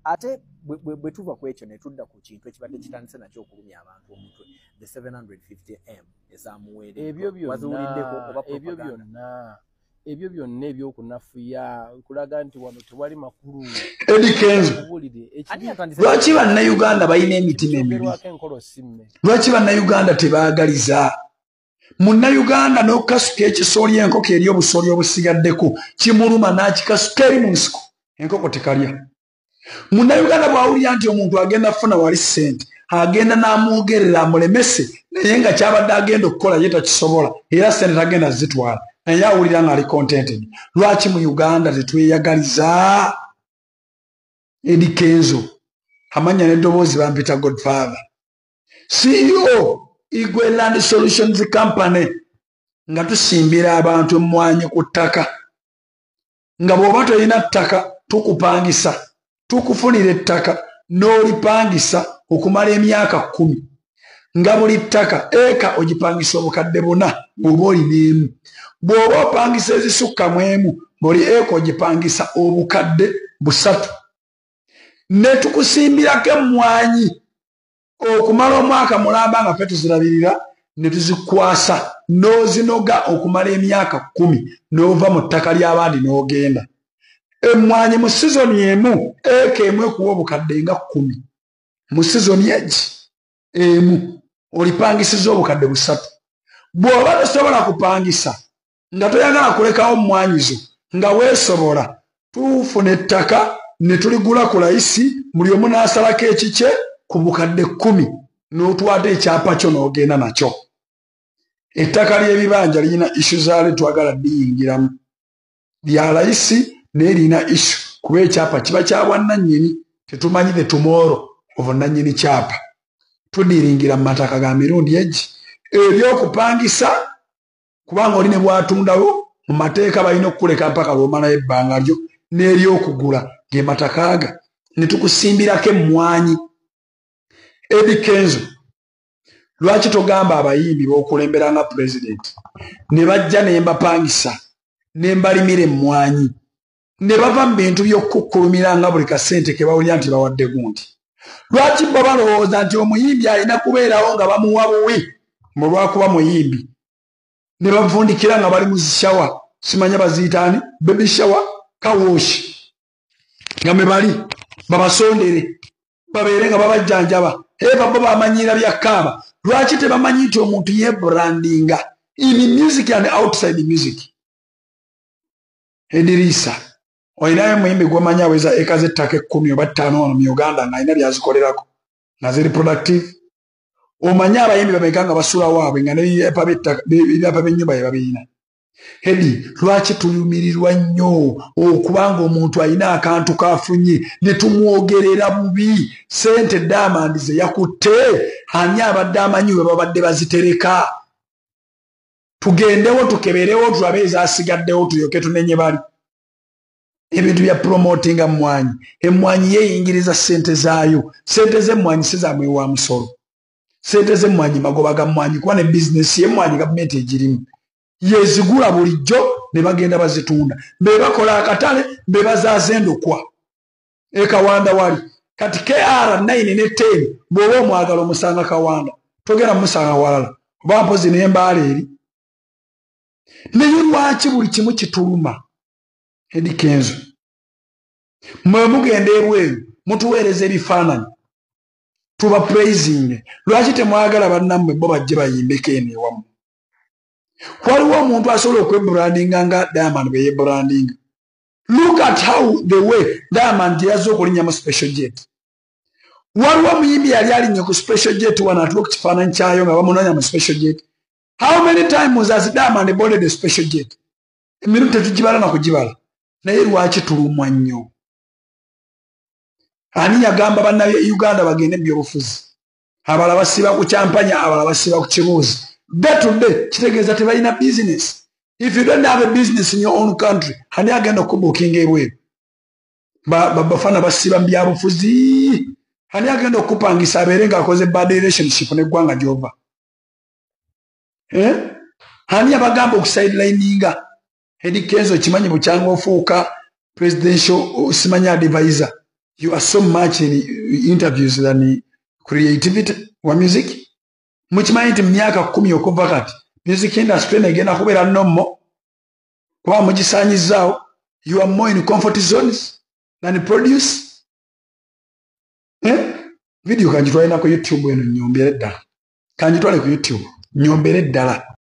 ate bwe tuva ku ekyo ne tudda ku kintu ekibadde kitandise nakyo okulumya abantu omutwe the 750M ezamuweereddwa ebyo byonna ebyokunafuya kulaga nti wano tewali makulu. Eddie Kenzo, lwaki bannayuganda balina emitima emibi? Lwaki bannayuganda tebaagaliza? Munnayuganda n'okukasuka ekisoli enkoko eri obusoli obusigaddeko kimuluma n'akikasuka eri mu nsiko enkoko tekalya. Munnayuganda bw'awulira nti omuntu agenda kufuna wali ssente agenda n'amwogerera amulemese naye nga kyabadde agenda okukola ye takisobola era ssente tagenda zitwala naye awulira ng'ali contented. Lwaki mu Uganda tetweyagaliza? Eddie Kenzo amanya n'eddoboozi bampita Godfather, CEO Igwe Land Solutions Company, nga tusimbira abantu emmwanyi ku ttaka, nga bw'oba tolina ttaka tukupangisa, tukufunira ettaka n'olipangisa okumala emyaka 10, nga buli ttaka eka ogipangisa obukadde 4 bw'oba olina emu. Bw'oba opangisa ezisukka mu emu buli eka ogipangisa obukadde 3. Ne tukusimbirako emmwanyi okumala omwaka mulamba nga fe tuzirabirira ne tuzikwasa n'ozinoga okumala emyaka 10 n'ova mu ttaka ly'abandi n'ogenda. Emmwanyi mu sizoni emu eka emu ekuwa obukadde nga 10. Mu sizoni emu olipangisiza obukadde 3. Bw'oba tosobola kupangisa nga toyagala kulekawo mmwanyizo nga weesobola, tufuna ettaka ne tuligula ku layisi, buli omu n'asalako ekikye ku bukadde 10 n'otwata ekyapa kyo n'ogenda nakyo. Ettaka ly'ebibanja lirina issu zaale twagala liyingiramu. Lya layisi naye lirina issu kuba ekyapa kiba kya bwannannyini, tetumanyi the tomorrow of nnannyini kyapa. Tudiringira mu mataka ga mirundi egi. Ebyokupangisa kubanga oli ne bwatundawo mu mateeka balina okukuleka mpaka lw'omalayo ebbanga lyo, n'eryokugula ge mataka aga ne tukusimbirako emmwanyi. Eddie Kenzo, lwaki togamba abayimbi b'okulembera nga pulezidenti ne bajja ne mbapangisa ne mbalimira emmwanyi ne bava mu bintu by'okukkulumira nga buli kasente ke bawulira nti bawadde gundi? Lwaki bo balowooza nti omuyimbi alina kubeerawo nga bamuwa buwi mu lwakuba muyimbi, ne bavundikira nga bali mu zishawa, simanya baziyitaani, baby shower, kawoshi, nga me bali babasondere babeere nga babajjanjaba eba bo bamanyira byakkaaba. Lwaki tebamanyi nti omuntu yebrandinga in music and outside music? Edirisa olinayo muyimbi gw'omanyi aweza eka z'ettaka 10 oba 5 wano mu Uganda ng'alina byazikolerako nga ziri productive? Omanyi abayimbi bameka nga basula waabwe nga n'ebyapa by'ennyumba bye babirina? Eddie, lwaki tuyumirirwa nnyo okubanga omuntu alina akantu kafunye ne tumwogerera bubi? Sente Diamond ze yakutte ani abadde amanyi we babadde bazitereka? Tugendewo tukeberewo tulabe ezasigaddewo tulyoke tunenye bali. Ebintu bya promotinga mmwanyi, emmwanyi yeeyingiriza sente zaayo. Sente z'emmwanyi si za mwewa musolo, sente z'emmwanyi magoba ga mmwanyi kuba ne bizinesi y'emmwanyi gavumenti egirimu. Yezigula bulijjo ne bagenda bazitunda, be bakola akatale, be bazaaza endokwa ekawanda wali. Kati KR 9 ne 10 bw'oba omwagala omusanga kawanda togera musanga walala oba mpozi n'embaala eri. Naye lwaki buli kimu kituluma? Eddie Kenzo, mwe mugenda ebweru mutuweereza ebifaananyi tuba praising. Lwaki temwagala bannammwe bo bajje bayimbeko eno ewamu? Waliwo omuntu asobola okwebrandinga nga Diamond bwe yebrandinga. Look at how the way Diamond yazze okulinnya mu special jet. Waliwo omuyimbi yali alinnye ku special jet wano atuuka ku kifaananyi kyayo nga bamunoonya mu special jet. How many times has Diamond boarded a special jet? Emirundi tetugibala na kugibala. Naye lwaki tulumwa nnyo? Ani yagamba bannaye Uganda bagende ebyobufuzi? Abalala basiba ku kyampanya, abalala basiba ku kibuuzi. Day to day, kitegeeza tebalina business. If you don't have a business in your own country, ani agenda okubookinga ebweru? Bafana basiba mu byabufuzi. Ani agenda okupangisa abeere ng'akoze bad relationship n'eggwanga gy'ova? Ani abagamba okusidelininga? Eddie Kenzo kimanyi bukyanga ofuuka presidential simanya advisor. You are so much in interviews than creativity wa music. Muchimanyi nti myaka 10 okuva kati music industry negenda kubeera nnommo kuba mugisaanyizaawo. You are more in comfort zones than produce. Video kanjitwalina ku YouTube eno nyombere ddala. Kanjitwale ku YouTube nyombere ddala.